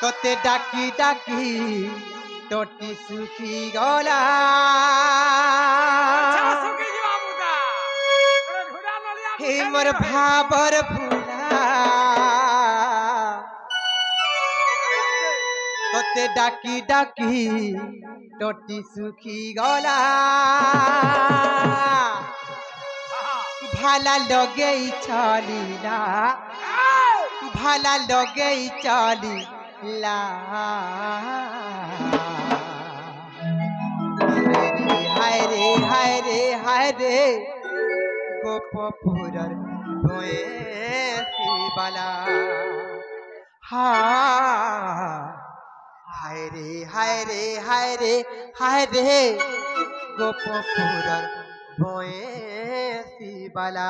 তোতে ডাকি ডাকি তোটি সুখী গলা হে মোর ভাবর ফুলা তোতে ডাকি ডাকি তোটি সুখী গলা ভালা লগেই চলিলা ভালা লগেই চলিলা হায় রে হায় রে হায় রে গোপপুরর বালা হায় রে হায় রে হায় রে হায় রে গোপপুরর বালা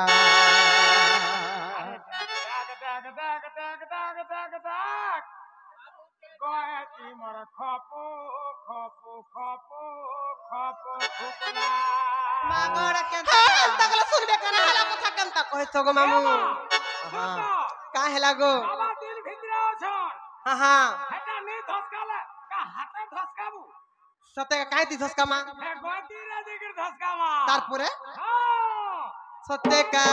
মামু का हेला गो हाँ हाँ सते का काहे दी धसका मा तारपुरे सते का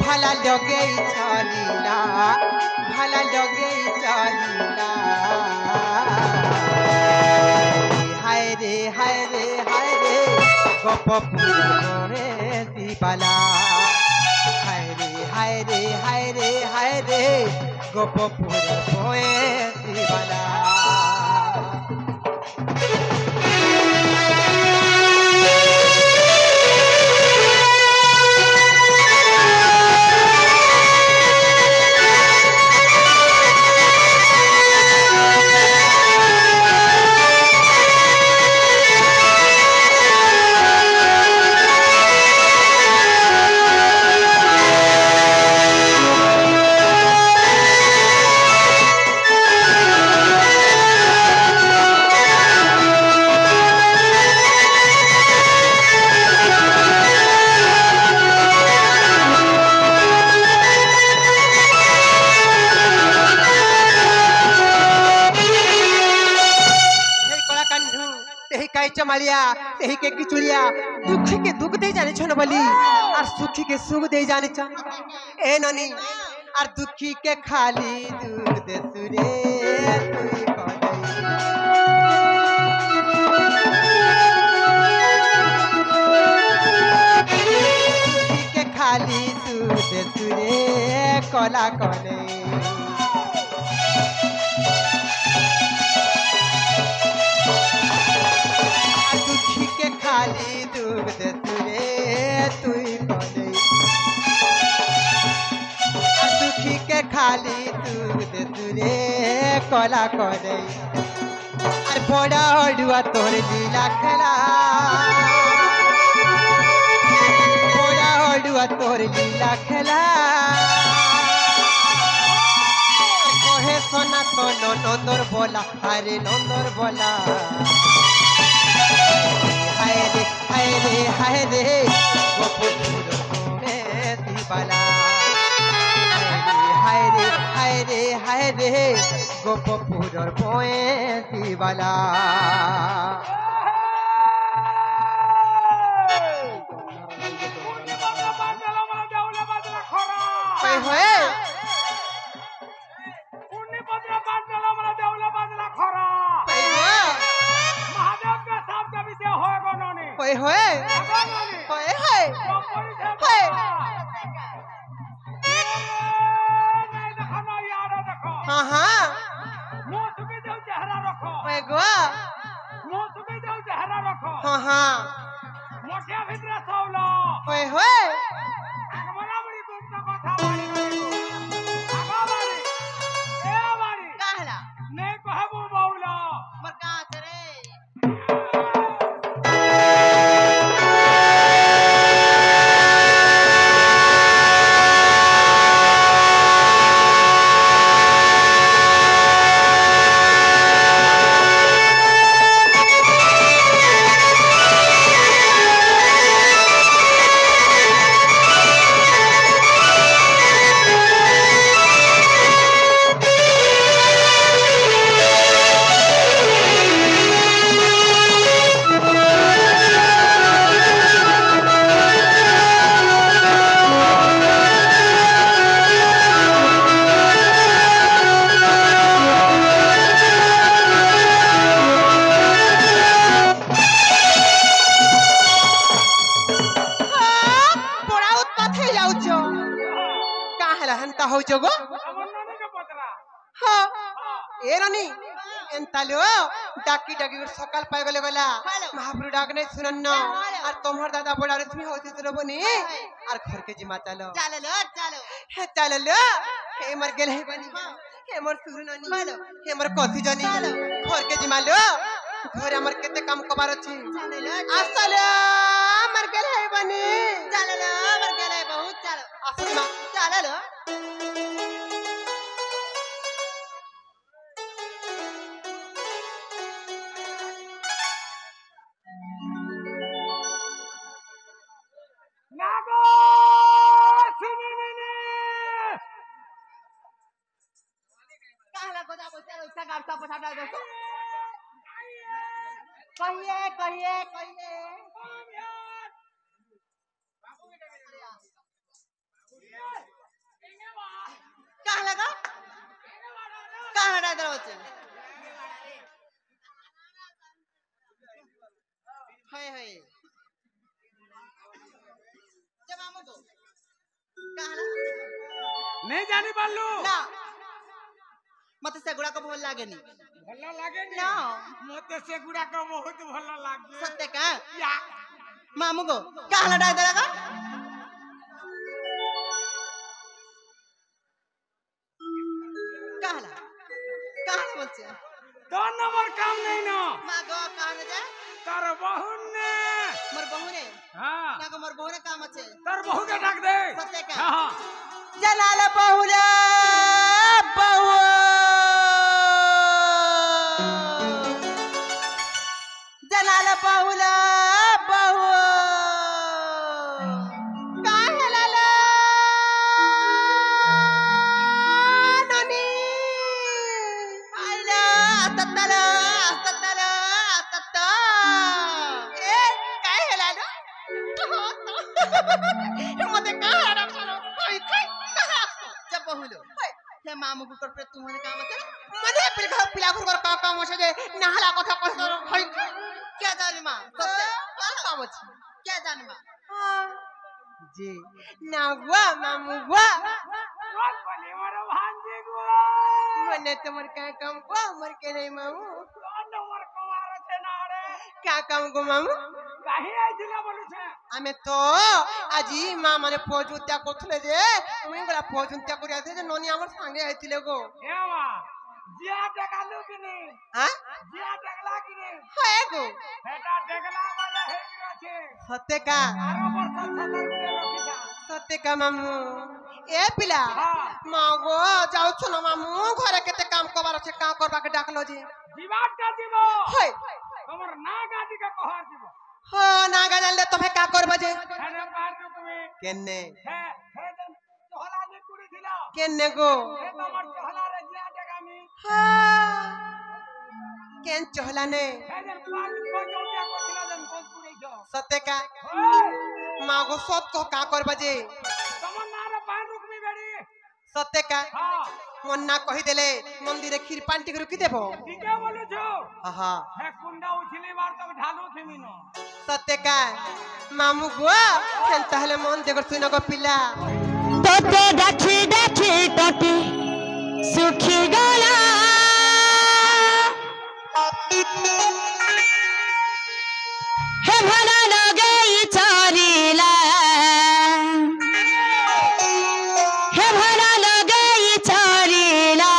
ভালা লগেই চলিলা ভালা লগেই চলিলা হায় রে হায় রে হায় রে গোপপুরে দিবালা হায় রে হায় রে হায় রে হায় রে গোপপুরে বয়ে দিবালা चमालिया तेही के किचुलिया दुखी के दुख दे जाने छन बोली और सुखी के सुख दे जाने छन ए ननी और दुखी के खाली दूध दे सुरे तुई दुखी के खाली दूध दे सुरे कला कले खाली दूध दे तुरे तुई कले दुखी के खाली दूध दे तुरे कला करे और बड़ा अड़ुआ तोर लीला खेला बड़ा अड़ुआ तोर लीला खेला कहे सोना तो नंदर बोला अरे नंदर बोला हाय रे हाय रे हाय रे गोपपुर में दिवाला हाय रे हाय रे हाय रे गोपपुर में दिवाला महादेव के साथ जब इसे होएगा ना होए होए होए होए होए हाँ हाँ होए गो हाँ हाँ होए होए हो जगो हाँ ए रानी एंतालो डाकी डाकी सकाल पाए गले गला महाप्रभु डाक नहीं सुनन न और तुम्हार दादा बड़ा रश्मि होती तो बनी और घर के जिमा चलो हे चलो हे मर गेल है बनी हे मर सुरु नानी हे मर कथि जानी घर के जिमा लो घर हमर केते काम कबार अछि आसलो मर गेल है बनी चलो मर गेल है बहुत चलो आसमा चलो कहिए कहिए कहिए कहाँ लगा कहाँ हटा दे बच्चे हाय हाय जब मामू को कहाँ नहीं जानी बालू ना मत से गुड़ा को भल लागे नी ना मत से गुड़ा को बहुत भल लागे सत्य का या मामू को कहाँ हटा दे लगा कहाँ बोलते हैं 2 नंबर काम नहीं ना मागो कहाँ न जाए तार बहू ने मर बहू ने हां ना को मर बहू ने काम अच्छे तार बहू के डाक दे सत्य का हां जलाल बहुला बहु जलाल बहुला बहु काहे लाला ननी आइला तत्तला तत्तला तत्ता ए काहे लाला मते काहे रा चलो कोई जब बहुलो हे मामू गुकर पे तुम्हारे काम আছে मने पिला गुकर का काम আছে যে নাহলা কথা কইছ ভাই क्या जाने मां सत्य का काम আছে क्या जाने मां जी नागवा मामू गवा रोज बोले मारो भांजे गो मने तुमर का काम को मर के नहीं मामू 2 नंबर कमार छे ना रे क्या काम को मामू काहे आइदिला बोलु छे आमे तो আজি মা মানে পজুত্या করছলে যে তুমি গলা পজুত্या করি আছে যে ননি আমার সঙ্গে আইতিলে গো এ মা জিয়া টাকালু কিনি হ্যাঁ জিয়া টাকলা কিনি হয় গো এটা টাকলা वाला हे আছে সত্যি কা আরো বর্ষ 70 করে রখিছা সত্যি কা মামু এ পিলা মা গো যাওছ না মামু ঘরে কেতে কাম কবার আছে কা করবা কে ডাকলো যে দিবাটা দিব হয় তোমার না গাদি কা কহার দিব हो नागा जानले तुम्हें का करबा जे हेने पार दो तुम्ही केन्ने हे चहला ने कुड़ी दिला केन्ने गो हे तमर चहला रे जिया जगामी हां केन चहला ने हे जन पांच को जोटिया को दिला जन कोन कुड़ी जो सत्य का ओए मागो सब को का करबा जे तमर ना रे पान रुकमी बेड़ी सत्य का हां मन ना कहि देले मंदिरे खीर पांटी के रुकी देबो ठीके बोलु छो हां हे कुंडा उछली बार तब ढालू थिमी न सत्य का मामू गो ताहले मन देखो सुन गो पिला तोते डाकी डाकी टोटी सुखी गला हे भला लगे चोरीला हे भला लगे चोरीला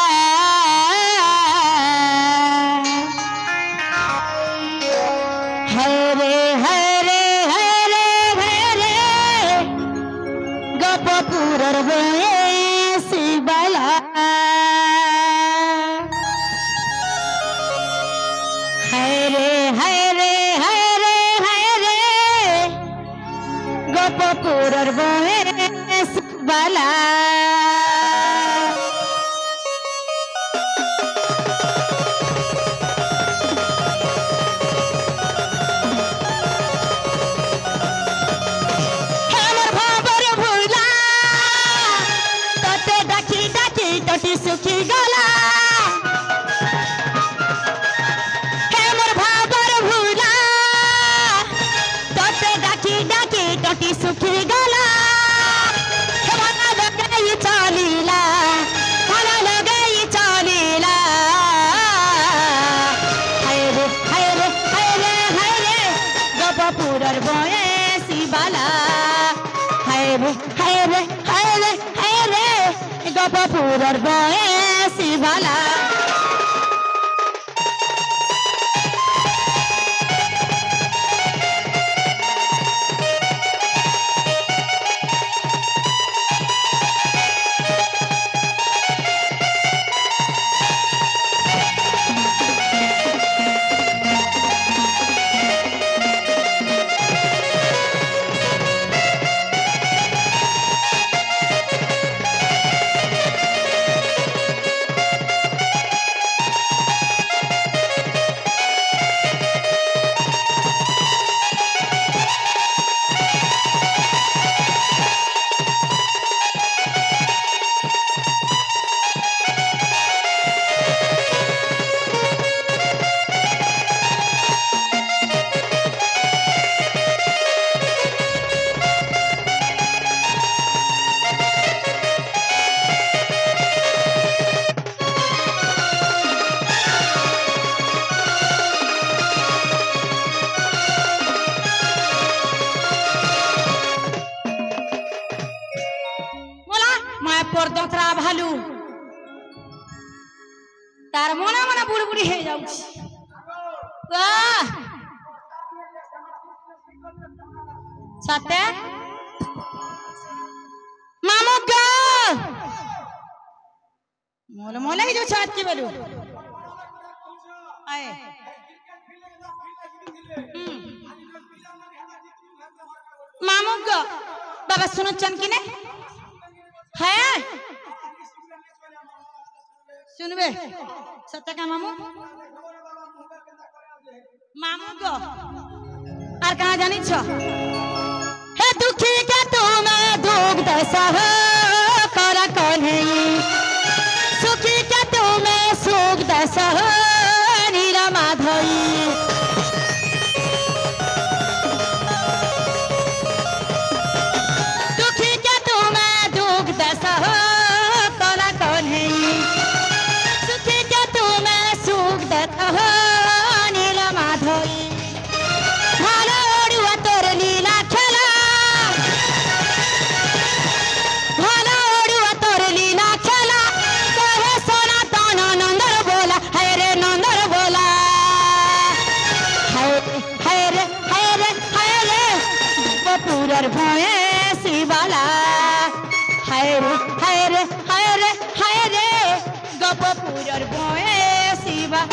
हरे हरे हरे हरे गपपुरर शिवला हरे हरे हरे हरे गपपुरर शिवला सुखी गला हे मोर भाबर भूला तोते डाकी डाकी टोटी सुखी गला हे भला लगई चलीला भला लगई चलीला हाय रे हाय रे हाय रे हाय रे गपपुरर शिवाला हाय रे हाय रे हाय रे हाय रे गपपुरर शिवाला परदोतरा भालू तार मना मना बुड़बुड़ी हे जाउछि सत्य मामू का मोल मोले जो छात की बोलू आए मामू का बाबा सुनो चन की ने है सुनबे सत्य का मामू मामू को और कहाँ जानी छो हे दुखी के तुम्हें दुख दसह करा कन्हई सुखी के तुम्हें सुख दसह नीला माधई शिवाला हाय रे हाय रे हाय रे हाय रे गपपुरर शिवा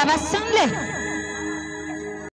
बाबा सुन ले